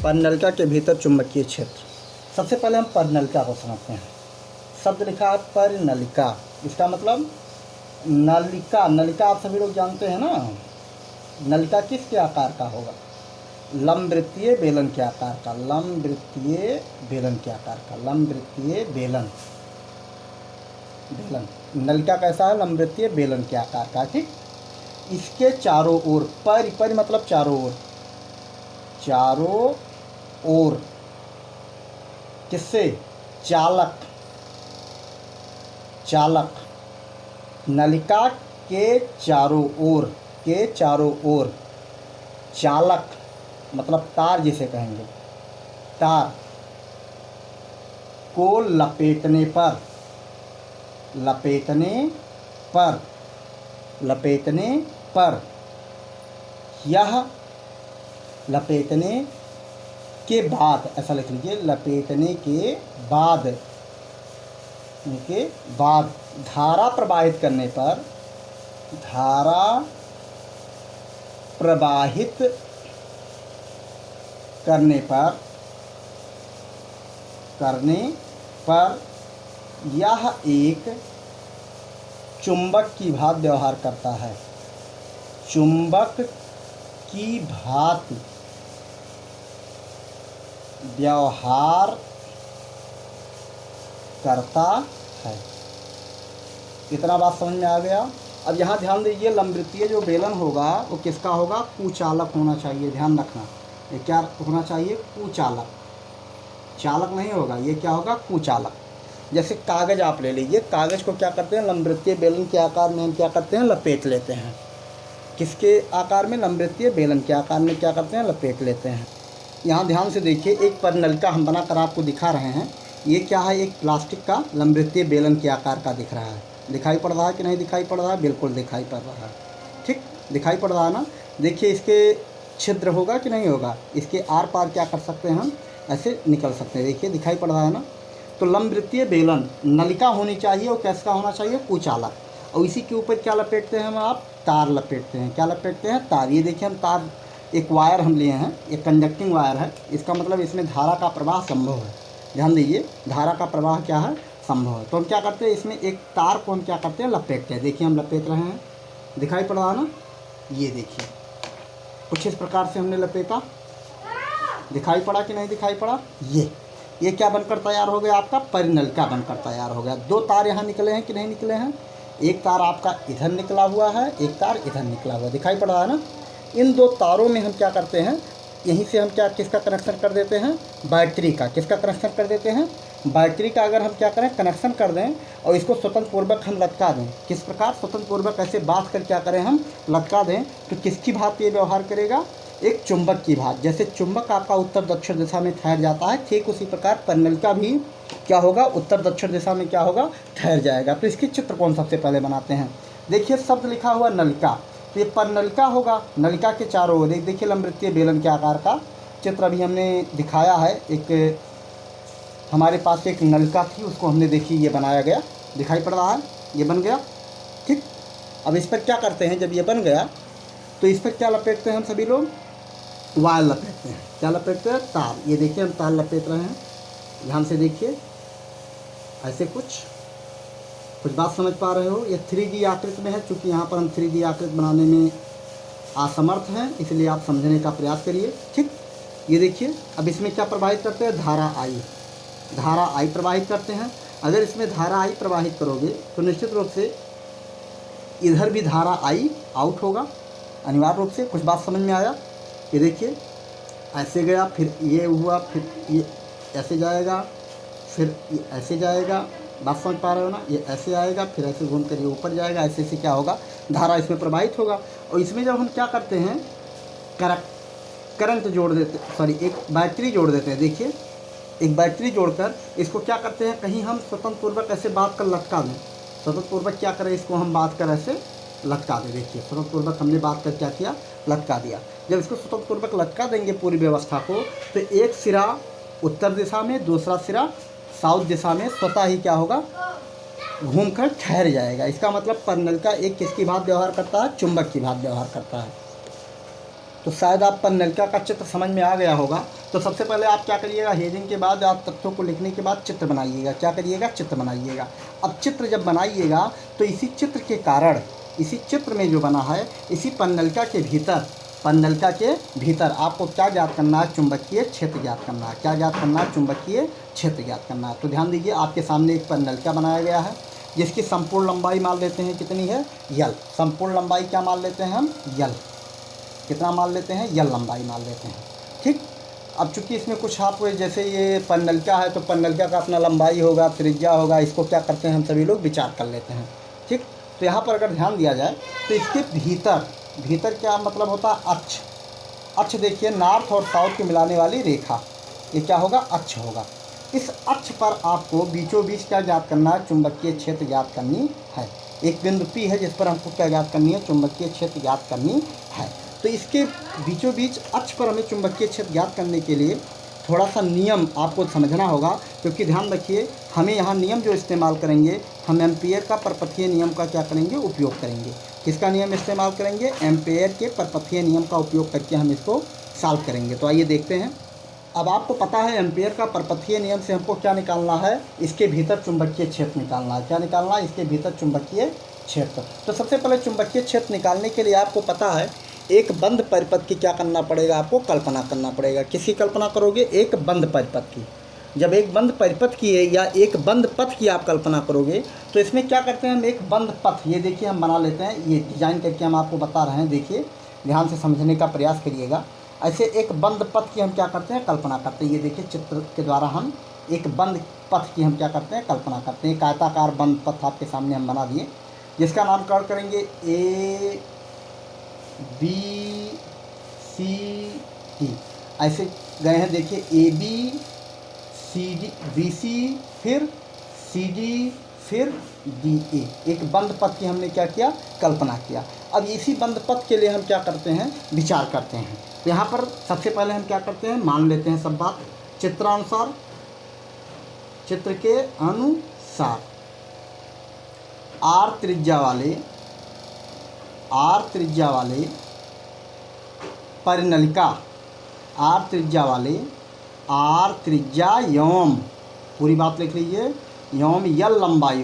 परनलिका के भीतर चुंबकीय क्षेत्र। सबसे पहले हम परनलिका को समझते हैं। शब्द लिखा है परनलिका, इसका मतलब नलिका। नलिका आप सभी लोग जानते हैं ना, नलिका किसके आकार का होगा? लंबवृत्तीय बेलन के आकार का, लंबवृत्तीय बेलन के आकार का, लंबवृत्तीय बेलन। बेलन नलिका कैसा है? लंबवृत्तीय बेलन के आकार का। ठीक, इसके चारों ओर, पर मतलब चारों ओर, चारों ओर किससे? चालक, चालक। नलिका के चारों ओर, के चारों ओर चालक मतलब तार जिसे कहेंगे, तार को लपेटने पर, लपेटने पर, लपेटने पर, यह लपेटने के बाद, ऐसा लिख लीजिए, लपेटने के बाद, के बाद धारा प्रवाहित करने पर, धारा प्रवाहित करने पर, करने पर यह एक चुंबक की भांति व्यवहार करता है, चुंबक की भांति व्यवहार करता है। इतना बात समझ में आ गया। अब यहाँ ध्यान दीजिए, लंबवृत्तीय जो बेलन होगा वो किसका होगा? कुचालक होना चाहिए। ध्यान रखना, ये क्या होना चाहिए? कुचालक, चालक नहीं होगा। ये क्या होगा? कुचालक। जैसे कागज़ आप ले लीजिए, कागज़ को क्या करते हैं? लंबवृत्तीय बेलन के आकार में हम क्या करते हैं? लपेट लेते हैं। किसके आकार में? लंबवृत्तीय बेलन के आकार में क्या करते हैं? लपेट लेते हैं। यहाँ ध्यान से देखिए, एक परनलिका हम बनाकर आपको दिखा रहे हैं। ये क्या है? एक प्लास्टिक का लंबवृत्तीय बेलन के आकार का दिख रहा है। दिखाई पड़ रहा है कि नहीं दिखाई पड़ रहा है? बिल्कुल दिखाई पड़ रहा है। ठीक, दिखाई पड़ रहा है ना। देखिए इसके छिद्र होगा कि नहीं होगा? इसके आर पार क्या कर सकते हैं हम? ऐसे निकल सकते हैं। देखिए दिखाई पड़ रहा है ना। तो लंबवृत्तीय बेलन नलिका होनी चाहिए और कैसा होना चाहिए? कुचालक। और इसी के ऊपर क्या लपेटते हैं हम? आप तार लपेटते हैं। क्या लपेटते हैं? तार। ये देखिए हम तार, एक वायर हम लिए हैं, एक कंडक्टिंग वायर है। इसका मतलब इसमें धारा का प्रवाह संभव है। ध्यान दीजिए, धारा का प्रवाह क्या है? संभव है। तो हम क्या करते हैं? इसमें एक तार को हम क्या करते हैं? लपेटते हैं। देखिए हम लपेट रहे हैं, दिखाई पड़ रहा है ना। ये देखिए कुछ इस प्रकार से हमने लपेटा, दिखाई पड़ा कि नहीं दिखाई पड़ा? ये क्या बनकर तैयार हो गया? आपका परनलिका बनकर तैयार हो गया। दो तार यहाँ निकले हैं कि नहीं निकले हैं? एक तार आपका इधर निकला हुआ है, एक तार इधर निकला हुआ है। दिखाई पड़ रहा है ना। इन दो तारों में हम क्या करते हैं? यहीं से हम क्या, किसका कनेक्शन कर देते हैं? बैटरी का। किसका कनेक्शन कर देते हैं? बैटरी का। अगर हम क्या करें? कनेक्शन कर दें और इसको स्वतंत्र पूर्वक हम लटका दें। किस प्रकार? स्वतंत्र पूर्वक ऐसे बांध कर क्या करें? हम लटका दें। तो किसकी भांति ये व्यवहार करेगा? एक चुंबक की भांति। जैसे चुंबक आपका उत्तर दक्षिण दिशा में ठहर जाता है, ठीक उसी प्रकार परनलिका भी क्या होगा? उत्तर दक्षिण दिशा में क्या होगा? ठहर जाएगा। तो इसकी चित्र कौन सबसे पहले बनाते हैं? देखिए शब्द लिखा हुआ नलिका, तो ये परनलिका होगा। नलिका के चारों ओर देखिए लंबवृत्तीय बेलन के आकार का चित्र अभी हमने दिखाया है। एक हमारे पास एक नलिका थी, उसको हमने देखी ये बनाया गया, दिखाई पड़ रहा है, ये बन गया। ठीक, अब इस पर क्या करते हैं? जब ये बन गया तो इस पर क्या लपेटते हैं हम सभी लोग? वायर लपेटते हैं। क्या लपेटते हैं? तार। ये देखिए हम तार लपेट रहे हैं। ध्यान से देखिए, ऐसे कुछ बात समझ पा रहे हो? ये 3D आकृति में है। चूँकि यहाँ पर हम 3D आकृति बनाने में असमर्थ हैं, इसलिए आप समझने का प्रयास करिए। ठीक, ये देखिए अब इसमें क्या प्रवाहित करते हैं? धारा आई, धारा आई प्रवाहित करते हैं। अगर इसमें धारा आई प्रवाहित करोगे तो निश्चित रूप से इधर भी धारा आई आउट होगा अनिवार्य रूप से। कुछ बात समझ में आया? ये देखिए ऐसे गया, फिर ये हुआ, फिर ये ऐसे जाएगा, फिर ये ऐसे जाएगा। बात समझ पा रहे हो ना? ये ऐसे आएगा, फिर ऐसे घूम कर ये ऊपर जाएगा। ऐसे ऐसे क्या होगा? धारा इसमें प्रवाहित होगा। और इसमें जब हम क्या करते हैं? करंट जोड़ देते, सॉरी एक बैटरी जोड़ देते हैं। देखिए एक बैटरी जोड़कर इसको क्या करते हैं? कहीं हम स्वतंत्र पूर्वक ऐसे बांध कर लटका दें। स्वतंत्र पूर्वक क्या करें? इसको हम बांध कर ऐसे लटका दें। देखिए स्वतंत्र पूर्वक हमने बांध कर क्या किया? लटका दिया। जब इसको स्वतंत्र पूर्वक लटका देंगे पूरी व्यवस्था को, तो एक सिरा उत्तर दिशा में, दूसरा सिरा साउथ दिशा में स्वतः ही क्या होगा? घूमकर ठहर जाएगा। इसका मतलब परनलिका एक किसकी भांति व्यवहार करता है? चुंबक की भांति व्यवहार करता है। तो शायद आप नलिका का चित्र समझ में आ गया होगा। तो सबसे पहले आप क्या करिएगा, हेडिंग के बाद आप तथ्यों को लिखने के बाद चित्र बनाइएगा। क्या करिएगा, चित्र बनाइएगा। अब चित्र जब बनाइएगा तो इसी चित्र के कारण, इसी चित्र में जो बना है, इसी पन्नलिका के भीतर आपको क्या ज्ञात करना है, चुंबकीय क्षेत्र ज्ञात करना है। क्या ज्ञात करना है, चुंबकीय क्षेत्र ज्ञात करना है। तो ध्यान दीजिए, आपके सामने एक पन्नलिका बनाया गया है जिसकी संपूर्ण लंबाई मान लेते हैं कितनी है, यल। संपूर्ण लंबाई क्या मान लेते हैं हम, यल। कितना मान लेते हैं, यल लंबाई मान लेते हैं। ठीक। अब चूंकि इसमें कुछ आप जैसे ये पन्नलिका है तो पन्नलिका का अपना लंबाई होगा, त्रिज्या होगा, इसको क्या करते हैं हम सभी लोग विचार कर लेते हैं। ठीक। तो यहाँ पर अगर ध्यान दिया जाए तो इसके भीतर क्या मतलब होता है, अक्ष। अक्ष देखिए, नॉर्थ और साउथ को मिलाने वाली रेखा, ये क्या होगा, अक्ष होगा। इस अक्ष पर आपको बीचों बीच क्या ज्ञात करना है, चुंबकीय क्षेत्र ज्ञात करनी है। एक बिंदु P है जिस पर हमको क्या ज्ञात करनी है, चुंबकीय क्षेत्र ज्ञात करनी है। तो इसके बीचों बीच अक्ष पर हमें चुंबकीय क्षेत्र ज्ञात करने के लिए थोड़ा सा नियम आपको समझना होगा, क्योंकि ध्यान रखिए हमें यहाँ नियम जो इस्तेमाल करेंगे, हम एम्पियर का परपथीय नियम का क्या करेंगे, उपयोग करेंगे। किसका नियम इस्तेमाल करेंगे, एम्पियर के परपथीय नियम का उपयोग करके हम इसको सॉल्व करेंगे। तो आइए देखते हैं। अब आपको पता है एम्पियर का परपथीय नियम से हमको क्या निकालना है, इसके भीतर चुंबकीय क्षेत्र निकालना है। क्या निकालना है, इसके भीतर चुंबकीय क्षेत्र। तो सबसे पहले चुंबकीय क्षेत्र निकालने के लिए आपको पता है एक बंद परिपथ की क्या करना पड़ेगा, आपको कल्पना करना पड़ेगा। किसकी कल्पना करोगे, एक बंद परिपथ की। जब एक बंद परिपथ की है या एक बंद पथ की आप कल्पना करोगे तो इसमें क्या करते हैं हम, एक बंद पथ, ये देखिए हम बना लेते हैं, ये डिजाइन करके हम आपको बता रहे हैं। देखिए ध्यान से समझने का प्रयास करिएगा। ऐसे एक बंद पथ की हम क्या करते हैं, कल्पना करते हैं। ये देखिए चित्र के द्वारा हम एक बंद पथ की हम क्या करते हैं, कल्पना करते हैं। एक आयताकार बंद पथ आपके सामने हम बना दिए, जिसका नामकरण करेंगे A B C D। ऐसे गए हैं, देखिए AB CD BC फिर CD फिर DA। एक बंद पथ की हमने क्या किया, कल्पना किया। अब इसी बंद पथ के लिए हम क्या करते हैं, विचार करते हैं। तो यहाँ पर सबसे पहले हम क्या करते हैं, मान लेते हैं सब बात चित्रानुसार, चित्र के अनुसार R त्रिज्या वाले परिनलिका, R त्रिज्या योम, पूरी बात लिख लीजिए, योम L लंबाई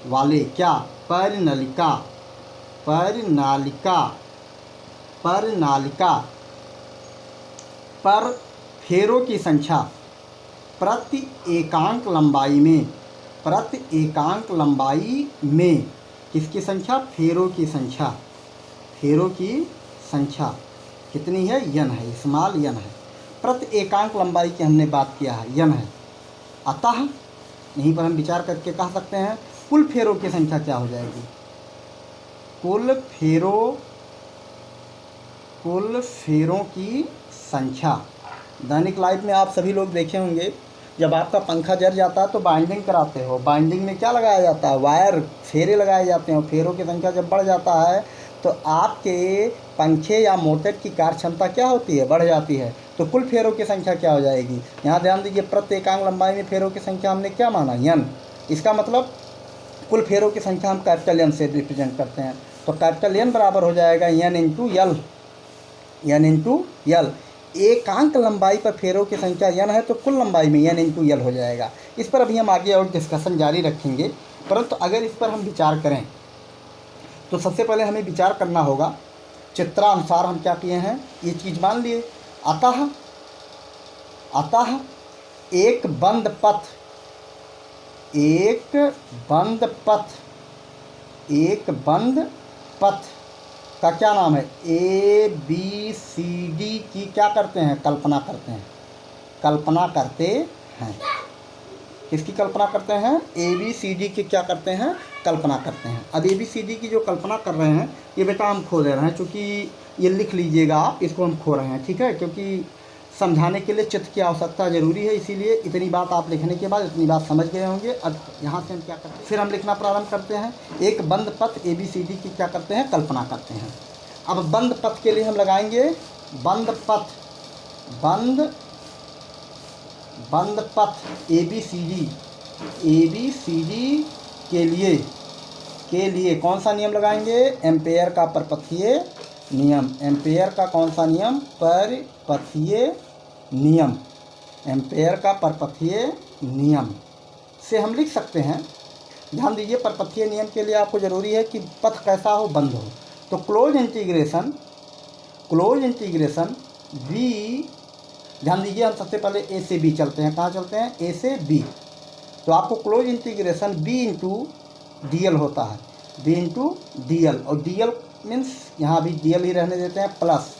वाले क्या, परिनलिका पर फेरों की संख्या प्रति एकांक लंबाई में किसकी संख्या, फेरों की संख्या कितनी है, n है, स्मॉल n है। प्रति एकांक लंबाई की हमने बात किया है, n है। अतः यहीं पर हम विचार करके कह सकते हैं कुल फेरों की संख्या क्या हो जाएगी, कुल फेरों की संख्या। दैनिक लाइफ में आप सभी लोग देखे होंगे, जब आपका पंखा जल जाता है तो बाइंडिंग कराते हो। बाइंडिंग में क्या लगाया जाता है, वायर, फेरे लगाए जाते हैं। फेरों की संख्या जब बढ़ जाता है तो आपके पंखे या मोटर की कार्य क्षमता क्या होती है, बढ़ जाती है। तो कुल फेरों की संख्या क्या हो जाएगी, यहाँ ध्यान दीजिए, प्रति एकांक लंबाई में फेरों की संख्या हमने क्या माना, n। इसका मतलब कुल फेरों की संख्या हम कैपिटल N से रिप्रेजेंट करते हैं। तो कैपिटल N बराबर हो जाएगा n इंटू L। एकांक लंबाई पर फेरों की संख्या n है तो कुल लंबाई में n इंटू L हो जाएगा। इस पर अभी हम आगे और डिस्कशन जारी रखेंगे, परंतु अगर इस पर हम विचार करें तो सबसे पहले हमें विचार करना होगा चित्रानुसार हम क्या किए हैं, ये चीज़ मान लिए। अतः एक बंद पथ का क्या नाम है, ABCD की क्या करते हैं, कल्पना करते हैं। किसकी कल्पना करते हैं, ABCD की क्या करते हैं, कल्पना करते हैं। अब ABCD की जो कल्पना कर रहे हैं ये बेटा हम खो दे रहे हैं, चूँकि ये लिख लीजिएगा आप, इसको हम खो रहे हैं, ठीक है, क्योंकि समझाने के लिए चित्र की आवश्यकता ज़रूरी है। इसीलिए इतनी बात आप लिखने के बाद इतनी बात समझ गए होंगे। अब यहाँ से हम क्या करते हैं, फिर हम लिखना प्रारंभ करते हैं। एक बंद पथ ABCD की क्या करते हैं, कल्पना करते हैं। अब बंद पथ के लिए हम लगाएंगे बंद पथ ABCD के लिए के लिए कौन सा नियम लगाएंगे? एम्पेयर का परपथीय नियम। एम्पेयर का कौन सा नियम? परपथीय नियम। एम्पेयर का परपथीय नियम से हम लिख सकते हैं। ध्यान दीजिए, परपथीय नियम के लिए आपको ज़रूरी है कि पथ कैसा हो? बंद हो। तो क्लोज इंटीग्रेशन बी, ध्यान दीजिए हम सबसे पहले ए से बी चलते हैं। कहाँ चलते हैं? ए से बी। तो आपको close integration B into D L होता है, बी इंटू डी एल। और डी एल मीन्स यहाँ भी डी एल ही रहने देते हैं, प्लस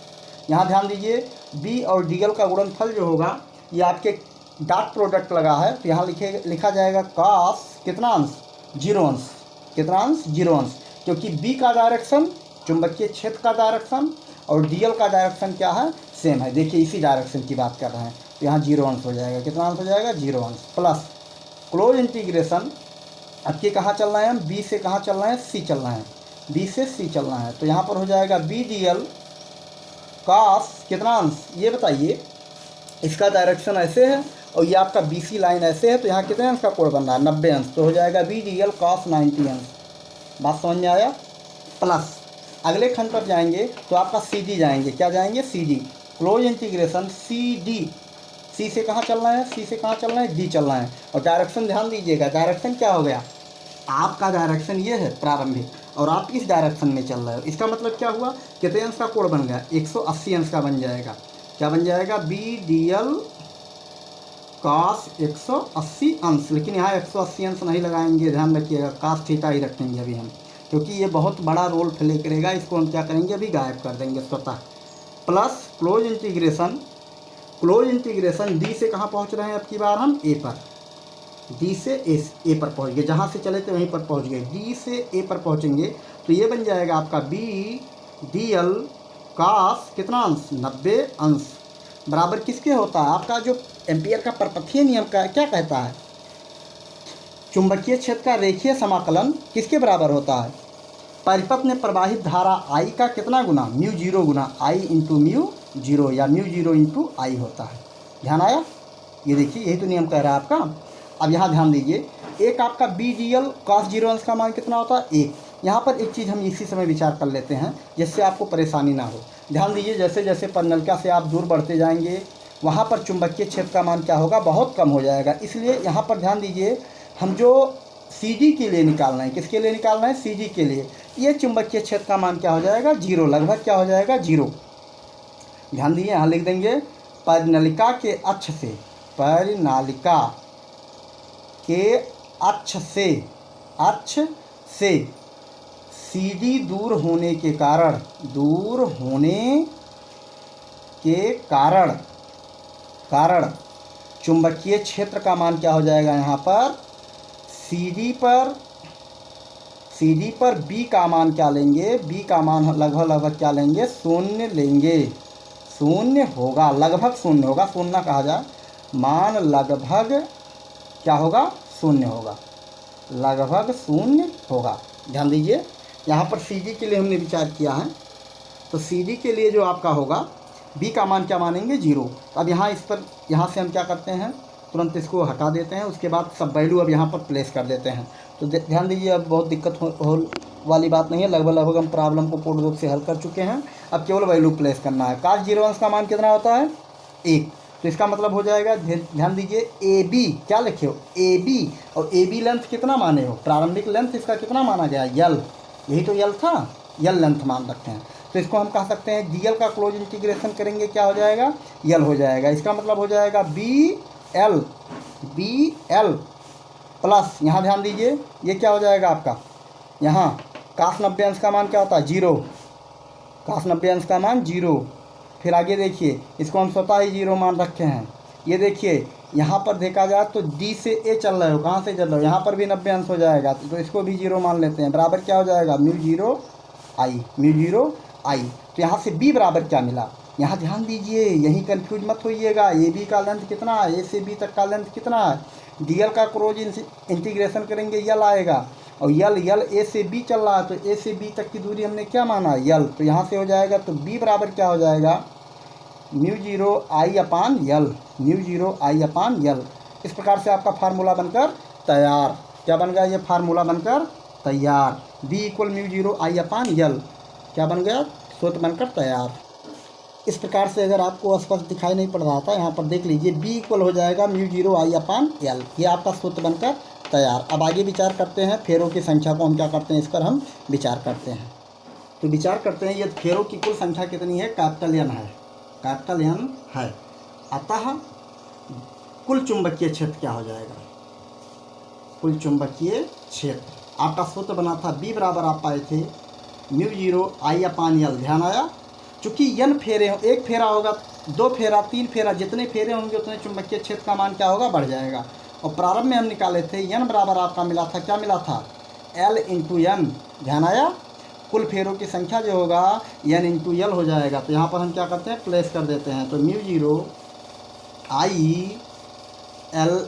यहाँ ध्यान दीजिए बी और डी एल का गुणनफल जो होगा ये आपके डॉट प्रोडक्ट लगा है, तो यहाँ लिखा जाएगा कॉस कितना अंश? 0 अंश। कितना अंश? 0 अंश, क्योंकि बी का डायरेक्शन चुंबकीय क्षेत्र का डायरेक्शन और डी एल का डायरेक्शन क्या है? सेम है। देखिए इसी डायरेक्शन की बात कर रहे हैं, तो यहाँ 0 अंश हो जाएगा। कितना अंश हो जाएगा? 0 अंश। प्लस क्लोज इंटीग्रेशन अब के कहाँ चलना है? हम बी से कहाँ चलना है? सी चलना है। बी से सी चलना है, तो यहाँ पर हो जाएगा बी डी एल कॉस कितना अंश? ये बताइए, इसका डायरेक्शन ऐसे है और ये आपका बी सी लाइन ऐसे है, तो यहाँ कितने अंश का कोण बन रहा है? 90 अंश। तो हो जाएगा बी डी एल कॉस 90 अंश। बात समझ में आया? प्लस अगले खंड पर जाएंगे तो आपका सी डी जाएंगे। क्या जाएंगे? C D. Close integration C D, C से कहाँ चलना है? सी से कहाँ चलना है? डी चलना है। और डायरेक्शन ध्यान दीजिएगा, डायरेक्शन क्या हो गया? आपका डायरेक्शन ये है प्रारंभिक, और आप इस डायरेक्शन में चल रहे हो। इसका मतलब क्या हुआ? कितने अंश का कोण बन गया? 180 अंश का बन जाएगा। क्या बन जाएगा? बी डी एल कॉस 180 अंश। लेकिन यहाँ 180 अंश नहीं लगाएंगे, ध्यान रखिएगा, कॉस थीटा ही रखेंगे अभी हम, क्योंकि ये बहुत बड़ा रोल प्ले करेगा। इसको हम क्या करेंगे? अभी गायब कर देंगे स्वतः। प्लस क्लोज इंटीग्रेशन डी से कहाँ पहुँच रहे हैं? अब की बार हम ए पर, डी से ए पर पहुँच गए। जहाँ से चले थे वहीं पर पहुँच गए। डी से ए पर पहुँचेंगे तो ये बन जाएगा आपका बी डी एल कॉस कितना अंश? 90 अंश। बराबर किसके होता है? आपका जो एम्पियर का परपथीय नियम का क्या कहता है? चुंबकीय क्षेत्र का रेखीय समाकलन किसके बराबर होता है? परिपथ में प्रवाहित धारा आई का कितना गुना? म्यू जीरो गुना आई इंटू म्यू जीरो, या म्यू जीरो इंटू आई होता है। ध्यान आया? ये देखिए यही तो नियम कह रहा है आपका। अब यहाँ ध्यान दीजिए, एक आपका बी डी एल कॉस 0 अंश का मान कितना होता है? 1। यहाँ पर एक चीज़ हम इसी समय विचार कर लेते हैं जिससे आपको परेशानी ना हो। ध्यान दीजिए, जैसे जैसे परिनलिका से आप दूर बढ़ते जाएंगे वहाँ पर चुंबकीय क्षेत्र का मान क्या होगा? बहुत कम हो जाएगा। इसलिए यहाँ पर ध्यान दीजिए, हम जो सी डी के लिए निकालना है, किसके लिए निकालना है? सी डी के लिए। ये चुंबकीय क्षेत्र का मान क्या हो जाएगा? 0, लगभग क्या हो जाएगा? 0। ध्यान दीजिए, यहाँ लिख देंगे परिनलिका के अक्ष से, परिनालिका के अक्ष से सी डी दूर होने के कारण चुंबकीय क्षेत्र का मान क्या हो जाएगा? यहाँ पर सी डी पर बी का मान क्या लेंगे? बी का मान लगभग क्या लेंगे? 0 लेंगे। 0 होगा, लगभग 0 होगा, 0 ना कहा जाए, मान लगभग क्या होगा? 0 होगा, लगभग 0 होगा। ध्यान दीजिए, यहाँ पर सी डी के लिए हमने विचार किया है, तो सी डी के लिए जो आपका होगा बी का मान क्या मानेंगे? 0। अब यहाँ से हम क्या करते हैं? तुरंत इसको हटा देते हैं, उसके बाद सब वैल्यू अब यहाँ पर प्लेस कर देते हैं। तो ध्यान दीजिए, अब बहुत दिक्कत हो वाली बात नहीं है, लगभग हम प्रॉब्लम को पूर्ण रूप से हल कर चुके हैं। अब केवल वैल्यू प्लेस करना है। कॉस 0 अंश का मान कितना होता है? 1। तो इसका मतलब हो जाएगा, ध्यान दीजिए, ए बी क्या लिखे हो? ए बी, और ए बी लेंथ कितना माने हो? प्रारंभिक लेंथ इसका कितना माना गया? यल, यही तो यल था, यल लेंथ मान रखते हैं। तो इसको हम कह सकते हैं डी एल का क्लोज इंटीग्रेशन करेंगे, क्या हो जाएगा? यल हो जाएगा। इसका मतलब हो जाएगा बी एल प्लस, यहाँ ध्यान दीजिए, ये क्या हो जाएगा आपका? यहाँ cos 90 अंश का मान क्या होता है? 0। cos 90 अंश का मान 0। फिर आगे देखिए, इसको हम स्वतः ही 0 मान रखे हैं। ये देखिए, यहाँ पर देखा जाए तो डी से ए चल रहे हो, कहाँ से चल रहे हो? यहाँ पर भी 90 अंश हो जाएगा, तो इसको भी 0 मान लेते हैं। बराबर क्या हो जाएगा? म्यू जीरो आई। तो यहाँ से बी बराबर क्या मिला? यहाँ ध्यान दीजिए, यहीं कंफ्यूज मत होइएगा। ए बी का लेंथ कितना है? ए से बी तक का लेंथ कितना है? डी एल का क्लोज इंटीग्रेशन करेंगे, यल आएगा, और यल ए से बी चल रहा है, तो ए से बी तक की दूरी हमने क्या माना? यल। तो यहाँ से हो जाएगा, तो बी बराबर क्या हो जाएगा? म्यू जीरो आई अपान यल। इस प्रकार से आपका फार्मूला बनकर तैयार। क्या बन गया? ये फार्मूला बनकर तैयार। B equal mu zero I अपान यल, क्या बन गया, सूत्र बनकर तैयार। इस प्रकार से अगर आपको स्पष्ट दिखाई नहीं पड़ रहा था, यहाँ पर देख लीजिए B इक्वल हो जाएगा म्यू जीरो आई अपान यल, ये आपका सूत्र बनकर तैयार। अब आगे विचार करते हैं, फेरों की संख्या को हम क्या करते हैं, इस पर हम विचार करते हैं। तो विचार करते हैं, ये फेरों की कुल संख्या कितनी है, कैपिटल N है, कैपिटल N है। अतः कुल चुंबकीय क्षेत्र क्या हो जाएगा, कुल चुंबकीय क्षेत्र आपका सूत्र बना था B बराबर आप पाए थे म्यू जीरो आई अपान यल। ध्यान आया, चूँकि N फेरे हो, एक फेरा होगा, दो फेरा, तीन फेरा, जितने फेरे होंगे उतने चुंबकीय क्षेत्र का मान क्या होगा, बढ़ जाएगा। और प्रारंभ में हम निकाले थे N बराबर आपका मिला था, क्या मिला था, L इंटू N। ध्यान आया, कुल फेरों की संख्या जो होगा N इंटू L हो जाएगा। तो यहाँ पर हम क्या करते हैं, प्लेस कर देते हैं। तो mu zero I L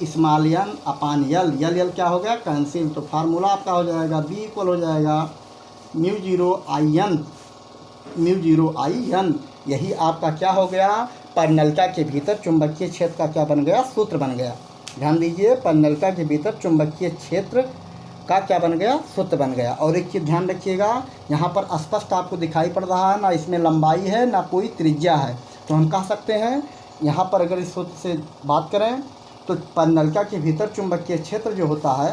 small n अपान यल, यल क्या हो गया, कैंसिल। तो फार्मूला आपका हो जाएगा B इक्वल हो जाएगा म्यू जीरो आई एन। यही आपका क्या हो गया, परनलिका के भीतर चुंबकीय क्षेत्र का क्या बन गया, सूत्र बन गया। ध्यान दीजिए, परनलिका के भीतर चुंबकीय क्षेत्र का क्या बन गया, सूत्र बन गया। और एक चीज़ ध्यान रखिएगा, यहाँ पर स्पष्ट आपको दिखाई पड़ रहा है, ना इसमें लंबाई है ना कोई त्रिज्या है। तो हम कह सकते हैं यहाँ पर अगर इस सूत्र से बात करें तो परनलिका के भीतर चुंबकीय क्षेत्र जो होता है,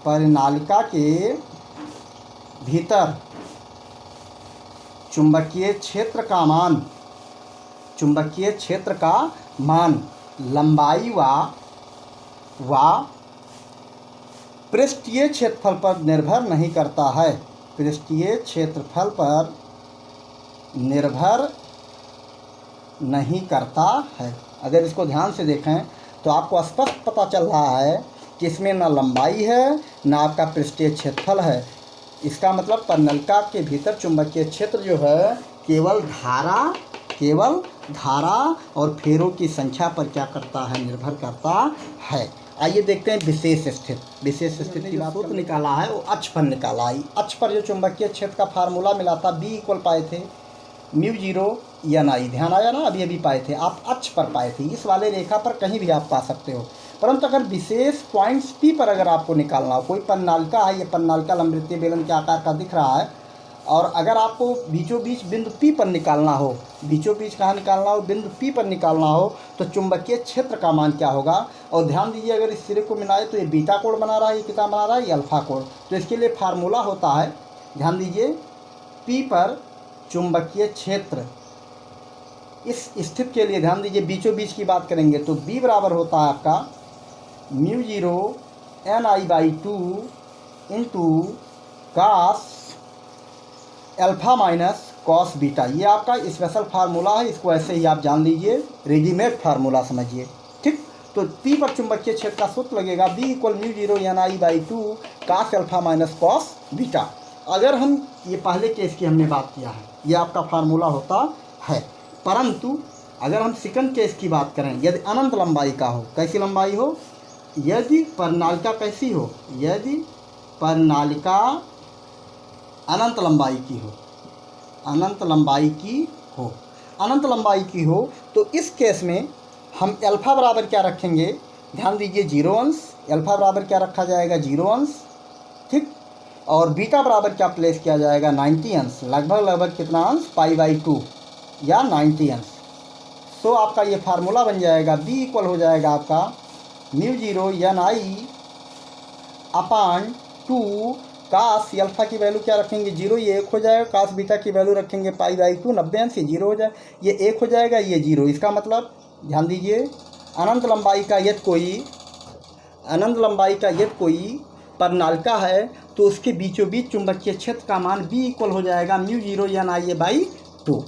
परनालिका के भीतर चुंबकीय क्षेत्र का मान, चुंबकीय क्षेत्र का मान लंबाई व पृष्ठीय क्षेत्रफल पर निर्भर नहीं करता है, पृष्ठीय क्षेत्रफल पर निर्भर नहीं करता है। अगर इसको ध्यान से देखें तो आपको स्पष्ट पता चल रहा है कि इसमें ना लंबाई है ना आपका पृष्ठीय क्षेत्रफल है। इसका मतलब परनलिका के भीतर चुंबकीय क्षेत्र जो है केवल धारा और फेरों की संख्या पर क्या करता है, निर्भर करता है। आइए देखते हैं विशेष स्थिति की बात। सूत्र निकाला है वो अक्ष पर निकाला है। अक्ष पर जो चुंबकीय क्षेत्र का फार्मूला मिला था B इक्वल पाए थे म्यू जीरो एन आई। ध्यान आया ना, अभी पाए थे आप, अक्ष पर पाए थे। इस वाले रेखा पर कहीं भी आप पा सकते हो, परंतु अगर विशेष पॉइंट्स P पर अगर आपको निकालना हो, कोई परनालिका है, ये परनालिका लंबवृत्तीय बेलन के आकार का दिख रहा है, और अगर आपको बीचों बीच बिंदु P पर निकालना हो, बीचों बीच कहाँ निकालना हो, बिंदु P पर निकालना हो, तो चुंबकीय क्षेत्र का मान क्या होगा। और ध्यान दीजिए, अगर इस सिरे को मिलाए तो ये बीटा कोण बना रहा है, ये कितना बना रहा है, ये अल्फा कोण। तो इसके लिए फार्मूला होता है, ध्यान दीजिए, P पर चुंबकीय क्षेत्र, इस स्थिति के लिए ध्यान दीजिए, बीचों बीच की बात करेंगे तो B बराबर होता है आपका mu zero N I by two into cos alpha minus cos beta. ये आपका स्पेशल फार्मूला है, इसको ऐसे ही आप जान लीजिए, रेडीमेड फार्मूला समझिए, ठीक। तो P पर चुंबकीय क्षेत्र का सूत्र लगेगा B equal mu zero N I by two cos alpha minus cos beta. अगर हम ये पहले केस की हमने बात किया है, ये आपका फार्मूला होता है। परंतु अगर हम सेकंड केस की बात करें, यदि अनंत लंबाई का हो, कैसी लंबाई हो, यदि परनालिका कैसी हो, यदि परनालिका अनंत लंबाई की हो, अनंत लंबाई की हो, अनंत लंबाई की हो, तो इस केस में हम अल्फा बराबर क्या रखेंगे, ध्यान दीजिए 0 अंश, अल्फा बराबर क्या रखा जाएगा, 0 अंश, ठीक। और बीटा बराबर क्या प्लेस किया जाएगा, 90 अंश, लगभग कितना अंश, π/2 या 90 अंश। तो आपका ये फार्मूला बन जाएगा, B इक्वल हो जाएगा आपका mu zero N I upon two cos alpha की वैल्यू क्या रखेंगे, 0, ये 1 हो जाएगा, कास बीटा की वैल्यू रखेंगे π/2, 90 अंश, ये 0 हो जाए, ये 1 हो जाएगा, ये 0। इसका मतलब ध्यान दीजिए, अनंत लंबाई का यदि कोई परनालिका है तो उसके बीचों बीच चुंबकीय क्षेत्र का मान B इक्वल हो जाएगा mu zero N I by 2,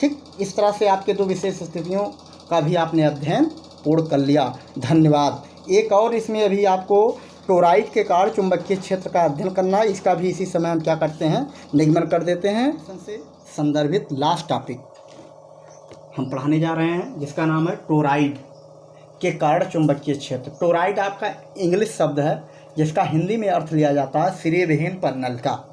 ठीक। इस तरह से आपके दो विशेष स्थितियों का भी आपने अध्ययन पूर्ण कर लिया। धन्यवाद। एक और इसमें अभी आपको टोराइड के कारण चुंबकीय क्षेत्र का अध्ययन करना है, इसका भी इसी समय हम क्या करते हैं, निगमन कर देते हैं। से संदर्भित लास्ट टॉपिक हम पढ़ाने जा रहे हैं, जिसका नाम है टोराइड के कारण चुंबकीय क्षेत्र। टोराइड आपका इंग्लिश शब्द है, जिसका हिंदी में अर्थ लिया जाता है सिरेविहीन परनलिका।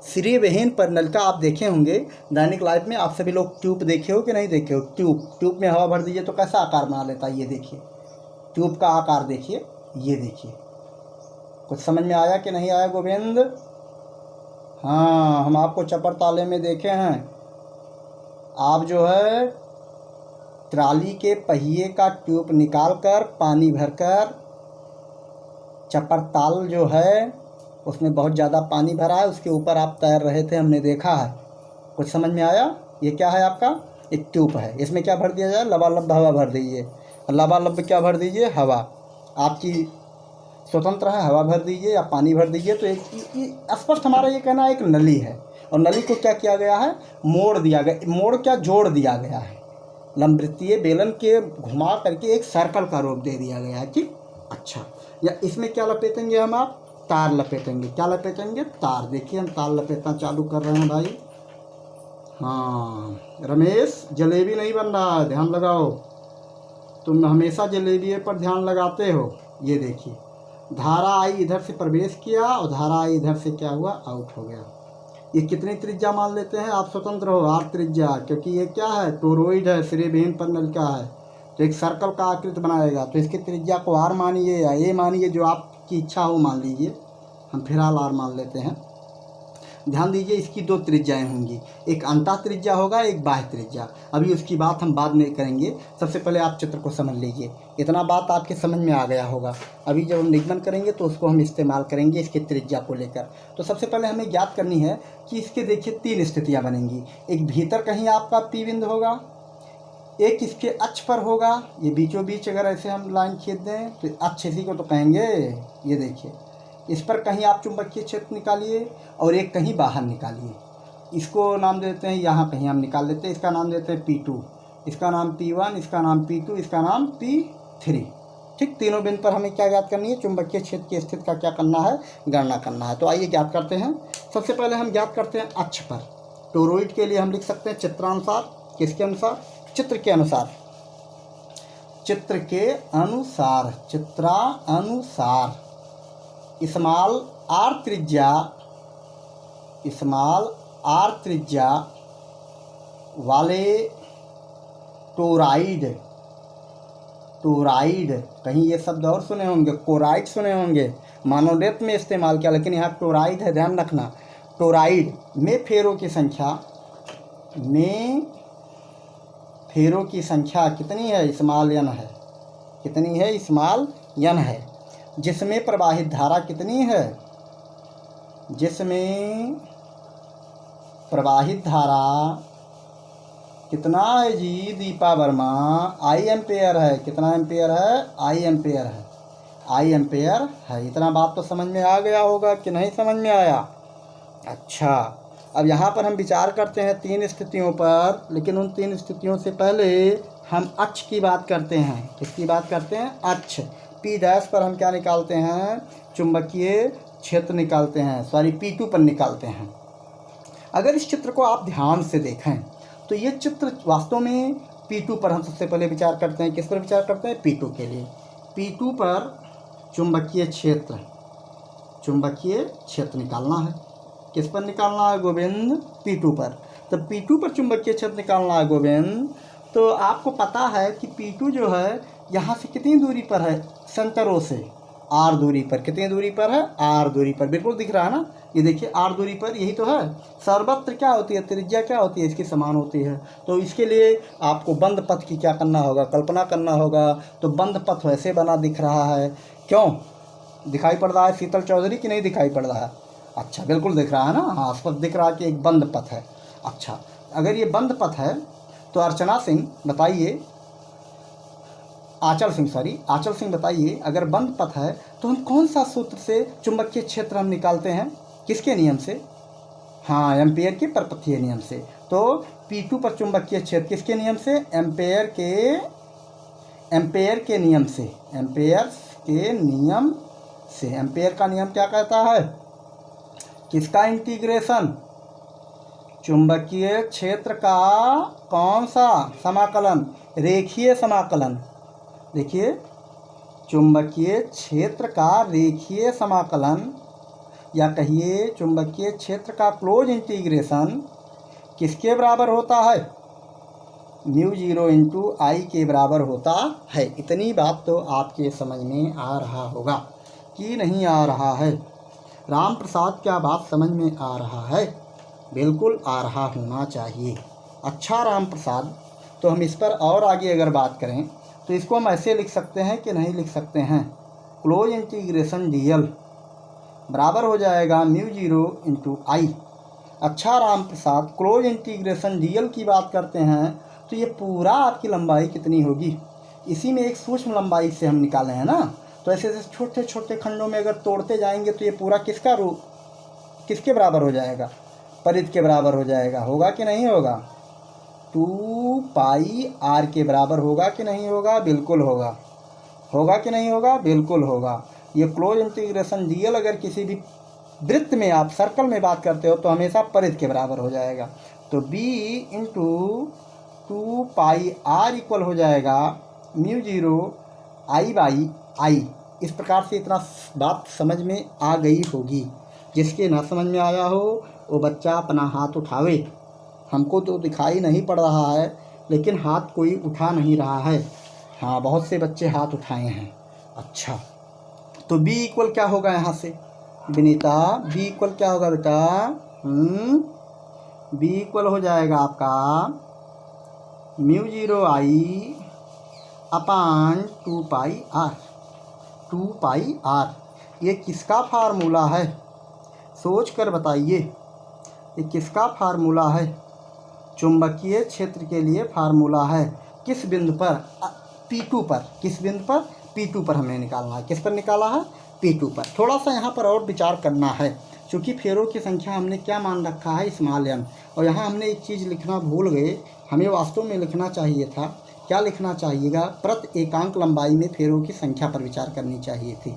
सिरेविहीन परनलिका आप देखे होंगे दैनिक लाइफ में, आप सभी लोग ट्यूब देखे हो कि नहीं देखे हो। ट्यूब में हवा भर दीजिए तो कैसा आकार बना लेता है, ये देखिए ट्यूब का आकार, देखिए ये देखिए कुछ समझ में आया कि नहीं आया गोविंद? हाँ, हम आपको चपर ताले में देखे हैं। आप जो है ट्राली के पहिए का ट्यूब निकाल कर पानी भरकर, चपर ताल जो है उसमें बहुत ज़्यादा पानी भरा है, उसके ऊपर आप तैर रहे थे, हमने देखा है। कुछ समझ में आया? ये क्या है आपका? एक ट्यूब है। इसमें क्या भर दिया जाए? लबालब हवा भर दीजिए। लबालब क्या भर दीजिए? हवा। आपकी स्वतंत्र है, हवा भर दीजिए या पानी भर दीजिए। तो एक स्पष्ट हमारा ये कहना है एक नली है, और नली को क्या किया गया है? मोड़ दिया गया। मोड़ क्या? जोड़ दिया गया है। लंबवृत्तीय बेलन के घुमा करके एक सर्कल का रूप दे दिया गया है। ठीक, अच्छा। या इसमें क्या लपेटेंगे हम? आप तार लपेटेंगे। क्या लपेटेंगे? तार। देखिए हम तार लपेटना चालू कर रहे हैं भाई। हाँ रमेश, जलेबी नहीं बन रहा है, ध्यान लगाओ। तुम हमेशा जलेबी पर ध्यान लगाते हो। ये देखिए, धारा आई इधर से प्रवेश किया और धारा आई इधर से क्या हुआ? आउट हो गया। ये कितनी त्रिज्या मान लेते हैं आप? स्वतंत्र हो, आर त्रिज्या, क्योंकि ये क्या है? टोरॉइड है, सिरे विहीन पर नलिका है, तो एक सर्कल का आकृति बनाएगा। तो इसकी त्रिज्या को आर मानिए या ए मानिए, जो आपकी इच्छा हो मान लीजिए। हम फिलहाल आर मान लेते हैं। ध्यान दीजिए, इसकी दो त्रिज्याएं होंगी, एक अंतः त्रिज्या होगा, एक बाह्य त्रिज्या। अभी उसकी बात हम बाद में करेंगे। सबसे पहले आप चित्र को समझ लीजिए। इतना बात आपके समझ में आ गया होगा। अभी जब हम निगमन करेंगे तो उसको हम इस्तेमाल करेंगे इसकी त्रिज्या को लेकर। तो सबसे पहले हमें ज्ञात करनी है कि इसके देखिए 3 स्थितियाँ बनेंगी। एक भीतर कहीं आपका पी बिंदु होगा, एक इसके अक्ष पर होगा, ये बीचों बीच अगर ऐसे हम लाइन खींच दें तो अक्ष इसी को तो कहेंगे। ये देखिए, इस पर कहीं आप चुंबकीय क्षेत्र निकालिए और एक कहीं बाहर निकालिए। इसको नाम देते हैं, यहाँ कहीं हम निकाल लेते हैं, इसका नाम देते हैं P2, इसका नाम P1, इसका नाम P2, इसका नाम P3। ठीक, तीनों बिंदु पर हमें क्या ज्ञात करनी है? चुंबकीय क्षेत्र की स्थिति का क्या करना है? गणना करना है। तो आइए ज्ञात करते हैं। सबसे पहले हम ज्ञात करते हैं अक्ष पर। टोरॉइड के लिए हम लिख सकते हैं चित्रानुसार। किसके अनुसार? चित्र के अनुसार। चित्र के अनुसार, चित्रानुसार स्मॉल आर त्रिज्या वाले टोराइड, कहीं ये शब्द और सुने होंगे, कोराइड सुने होंगे, मानोडेथ में इस्तेमाल किया, लेकिन यहाँ टोराइड है, ध्यान रखना। टोराइड में फेरों की संख्या कितनी है? स्मॉल n है। कितनी है? स्मॉल n है। जिसमें प्रवाहित धारा कितनी है? जिसमें प्रवाहित धारा कितना है जी दीपा वर्मा? आई एम्पेयर है। कितना एम्पेयर है? आई एम्पेयर है। आई एम्पेयर है। इतना बात तो समझ में आ गया होगा कि नहीं समझ में आया? अच्छा, अब यहाँ पर हम विचार करते हैं 3 स्थितियों पर, लेकिन उन 3 स्थितियों से पहले हम अक्ष की बात करते हैं। किसकी बात करते हैं? अक्ष। P' पर हम क्या निकालते हैं? चुंबकीय क्षेत्र निकालते हैं, सॉरी P2 पर निकालते हैं। अगर इस चित्र को आप ध्यान से देखें तो ये चित्र वास्तव में P2 पर हम सबसे पहले विचार करते हैं। किस पर विचार करते हैं? P2 के लिए। P2 पर चुंबकीय क्षेत्र निकालना है। किस पर निकालना है गोविंद? P2 पर। तो P2 पर चुंबकीय क्षेत्र निकालना है गोविंद। तो आपको पता है कि P2 जो है यहाँ से कितनी दूरी पर है? सेंटरों से R दूरी पर। कितनी दूरी पर है? R दूरी पर। बिल्कुल दिख रहा है ना? ये देखिए R दूरी पर, यही तो है। सर्वत्र क्या होती है? त्रिज्या क्या होती है? इसकी समान होती है। तो इसके लिए आपको बंद पथ की क्या करना होगा? कल्पना करना होगा। तो बंद पथ वैसे बना दिख रहा है। क्यों दिखाई पड़ रहा है शीतल चौधरी कि नहीं दिखाई पड़ रहा है? अच्छा, बिल्कुल दिख रहा है ना? हाँ, स्पष्ट दिख रहा है कि एक बंद पथ है। अच्छा, अगर ये बंद पथ है तो अर्चना सिंह बताइए, आंचल सिंह बताइए, अगर बंद पथ है तो हम कौन सा सूत्र से चुंबकीय क्षेत्र हम निकालते हैं? किसके नियम से? हाँ, एम्पेयर के परपथीय नियम से। तो P2 पर चुंबकीय क्षेत्र किसके नियम से? एम्पेयर के नियम से। एम्पेयर का नियम क्या कहता है? किसका इंटीग्रेशन? चुंबकीय क्षेत्र का कौन सा समाकलन? रेखीय समाकलन। देखिए, चुंबकीय क्षेत्र का रेखीय समाकलन, या कहिए चुंबकीय क्षेत्र का क्लोज इंटीग्रेशन किसके बराबर होता है? μ0 × I के बराबर होता है। इतनी बात तो आपके समझ में आ रहा होगा। कि नहीं आ रहा है? राम प्रसाद, क्या बात समझ में आ रहा है? बिल्कुल आ रहा होना चाहिए। अच्छा राम प्रसाद, तो हम इस पर और आगे अगर बात करें तो इसको हम ऐसे लिख सकते हैं कि नहीं लिख सकते हैं? क्लोज इंटीग्रेशन डीएल बराबर हो जाएगा म्यू जीरो इंटू आई। अच्छा Ram Prasad, close integration DL की बात करते हैं तो ये पूरा आपकी लंबाई कितनी होगी? इसी में एक सूक्ष्म लंबाई से हम निकाले हैं ना, तो ऐसे ऐसे छोटे छोटे खंडों में अगर तोड़ते जाएंगे तो ये पूरा किसका रूप किसके बराबर हो जाएगा? परिध के बराबर हो जाएगा। होगा कि नहीं होगा? 2 पाई आर के बराबर होगा कि नहीं होगा? बिल्कुल होगा। होगा कि नहीं होगा? बिल्कुल होगा। ये क्लोज इंटीग्रेशन डीएल अगर किसी भी वृत्त में आप सर्कल में बात करते हो तो हमेशा परिध के बराबर हो जाएगा। तो b into 2 pi R equal हो जाएगा mu zero I by I. इस प्रकार से इतना बात समझ में आ गई होगी। जिसके ना समझ में आया हो वो बच्चा अपना हाथ उठावे। हमको तो दिखाई नहीं पड़ रहा है लेकिन हाथ कोई उठा नहीं रहा है। हाँ, बहुत से बच्चे हाथ उठाए हैं। अच्छा, तो b इक्वल क्या होगा यहाँ से विनीता? b इक्वल क्या होगा बेटा? b इक्वल हो जाएगा आपका mu zero I upon 2 pi R. 2 pi R ये किसका फार्मूला है? सोच कर बताइए, ये किसका फार्मूला है? चुंबकीय क्षेत्र के लिए फार्मूला है। किस बिंदु पर? P2 पर। किस बिंदु पर? P2 पर हमने निकालना है। किस पर निकाला है? P2 पर। थोड़ा सा यहाँ पर और विचार करना है, क्योंकि फेरों की संख्या हमने क्या मान रखा है? Small m। और यहाँ हमने एक चीज़ लिखना भूल गए। हमें वास्तव में लिखना चाहिए था, क्या लिखना चाहिएगा? प्रति एकांक लंबाई में फेरों की संख्या पर विचार करनी चाहिए थी।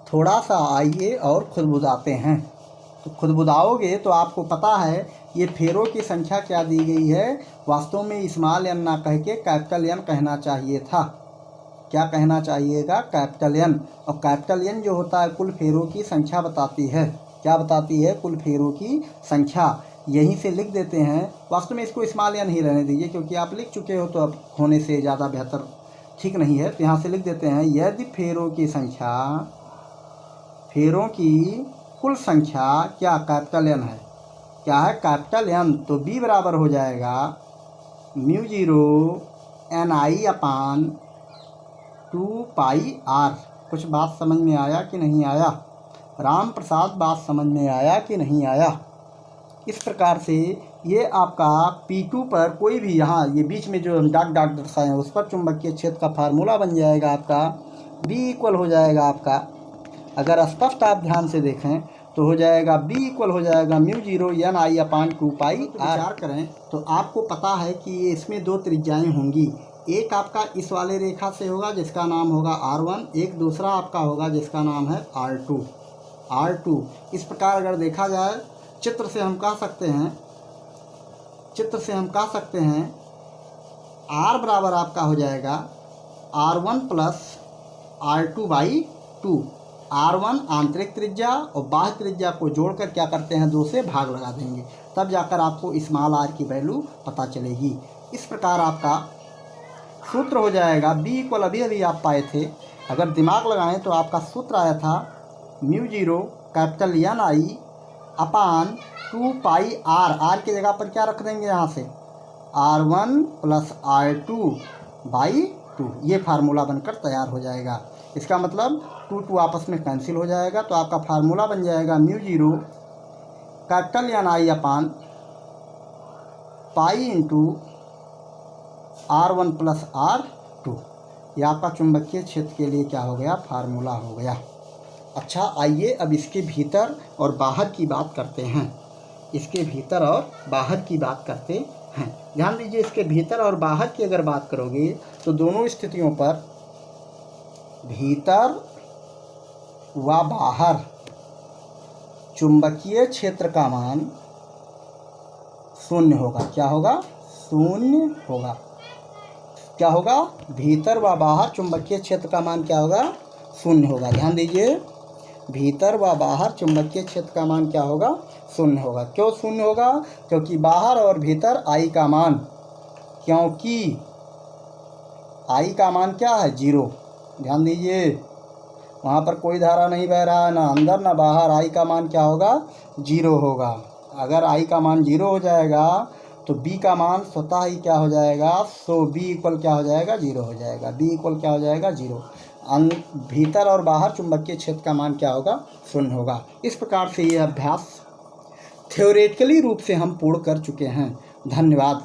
थोड़ा सा आइए और खुद बुझाते हैं। तो खुद बुझाओगे तो आपको पता है ये फेरों की संख्या क्या दी गई है। वास्तव में स्मॉल n ना कह के कैपिटल N कहना चाहिए था। क्या कहना चाहिएगा? Capital N। और कैपिटल N जो होता है कुल फेरों की संख्या बताती है। क्या बताती है? कुल फेरों की संख्या। यहीं से लिख देते हैं। वास्तव में इसको स्मॉल n ही रहने दीजिए, क्योंकि आप लिख चुके हो तो अब होने से ज़्यादा बेहतर ठीक नहीं है। तो यहाँ से लिख देते हैं, यदि फेरों की संख्या, फेरों की कुल संख्या क्या कैपिटल N है? क्या है? Capital N। तो b बराबर हो जाएगा mu zero N I upon 2 pi R. कुछ बात समझ में आया कि नहीं आया? राम प्रसाद, बात समझ में आया कि नहीं आया? इस प्रकार से ये आपका P2 पर कोई भी, यहाँ ये बीच में जो हम डाक दर्शाए हैं उस पर चुंबकीय क्षेत्र का फार्मूला बन जाएगा आपका। b इक्वल हो जाएगा आपका, अगर स्पष्ट आप ध्यान से देखें तो हो जाएगा b इक्वल हो जाएगा mu zero N I upon 2 पाई। विचार करें तो आपको पता है कि ये इसमें 2 त्रिज्याएँ होंगी। एक आपका इस वाले रेखा से होगा जिसका नाम होगा R1, एक दूसरा आपका होगा जिसका नाम है R2। इस प्रकार अगर देखा जाए चित्र से हम कह सकते हैं R बराबर आपका हो जाएगा R1 plus R2 by 2। R1 आंतरिक त्रिज्या और बाह्य त्रिज्या को जोड़कर क्या करते हैं? 2 से भाग लगा देंगे, तब जाकर आपको स्मॉल r की वैल्यू पता चलेगी। इस प्रकार आपका सूत्र हो जाएगा b इक्वल, अभी आप पाए थे, अगर दिमाग लगाएं तो आपका सूत्र आया था mu zero capital N I upon 2 pi r की जगह पर क्या रख देंगे? यहाँ से R1 प्लस R2 बाई 2। ये फार्मूला बनकर तैयार हो जाएगा। इसका मतलब 2 आपस में कैंसिल हो जाएगा, तो आपका फार्मूला बन जाएगा mu zero capital N I upon pi into R1 plus R2। यह आपका चुंबकीय क्षेत्र के लिए क्या हो गया? फार्मूला हो गया। अच्छा, आइए अब इसके भीतर और बाहर की बात करते हैं। इसके भीतर और बाहर की बात करते हैं। ध्यान दीजिए, इसके भीतर और बाहर की अगर बात करोगे तो दोनों स्थितियों पर भीतर व बाहर चुंबकीय क्षेत्र का मान 0 होगा। क्या होगा? 0 होगा। क्या होगा? भीतर व बाहर चुंबकीय क्षेत्र का मान क्या होगा? 0 होगा। ध्यान दीजिए, भीतर व बाहर चुंबकीय क्षेत्र का मान क्या होगा? 0 होगा। क्यों 0 होगा? क्योंकि बाहर और भीतर I का मान, क्योंकि I का मान क्या है? 0। ध्यान दीजिए, वहाँ पर कोई धारा नहीं बह रहा है, ना अंदर ना बाहर। आई का मान क्या होगा? 0 होगा। अगर आई का मान 0 हो जाएगा तो बी का मान स्वतः ही क्या हो जाएगा? सो बी इक्वल क्या हो जाएगा? 0 हो जाएगा। बी इक्वल क्या हो जाएगा? 0। भीतर और बाहर चुंबकीय क्षेत्र का मान क्या होगा? 0 होगा। इस प्रकार से ये अभ्यास थ्योरेटिकली रूप से हम पूर्ण कर चुके हैं। धन्यवाद।